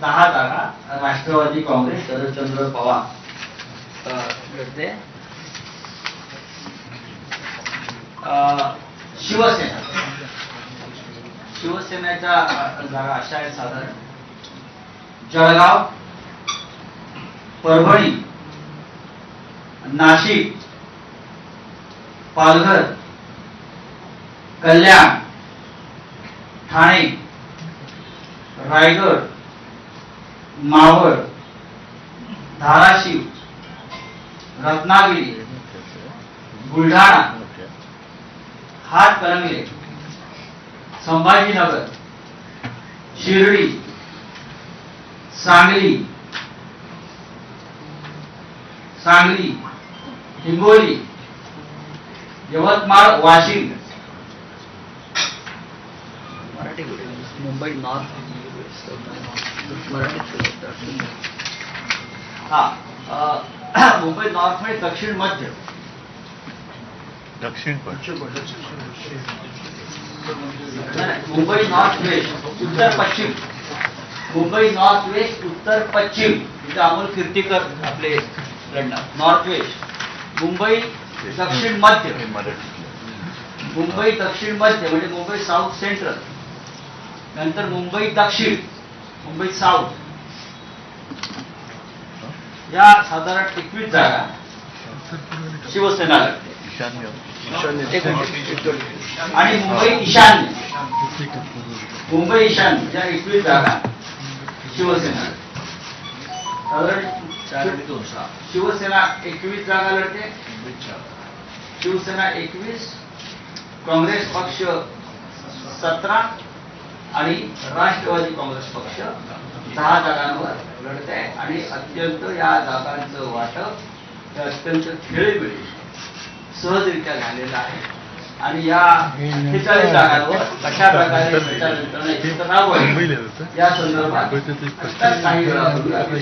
10 जागा राष्ट्रवादी काँग्रेस शरदचंद्र पवार लढते. शिवसेनेच्या जागा अशा आहेत साधारण जळगाव, परभणी, नाशिक, पालघर, कल्याण, ठाणे, रायगड, मावळ, धाराशिव, रत्नागिरी, बुलढाणा, हातकणंगले, संभाजीनगर, शिर्डी, सांगली, हिंगोली, यवतमाळ, वाशिम, मुंबई नॉर्थ मुंबई नॉर्थ में दक्षिण मध्य मुंबई नॉर्थ वेस्ट उत्तर पश्चिम, मुंबई नॉर्थ वेस्ट उत्तर पश्चिम इथे अमोल कीर्तीकर आपले लढणार. नॉर्थ वेस्ट मुंबई दक्षिण मध्य, मुंबई दक्षिण मध्य म्हणजे मुंबई साऊथ सेंट्रल, नंतर मुंबई दक्षिण, मुंबई साऊथ, या साधारण 21 जागा शिवसेना लढते. आणि मुंबई ईशान्य, मुंबई ईशान्य या 21 जागा शिवसेना साधारण शिवसेना 21 जागा लढते. शिवसेना 21, काँग्रेस पक्ष 17 आणि राष्ट्रवादी काँग्रेस पक्ष 10 जागांवर लढत आहे. आणि अत्यंत या जागांचं वाटप हे अत्यंत खेळीमेळी सहजरित्या झालेलं आहे. आणि या 48 जागांवर कशा प्रकारे प्रचार यंत्रणा एकत्र राबवावी या संदर्भात काही वेळापूर्वी आम्ही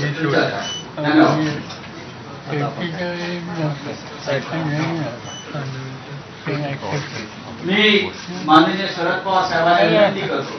चर्चा केली. मी माननीय शरद पवार साहेबांना विनंती करतो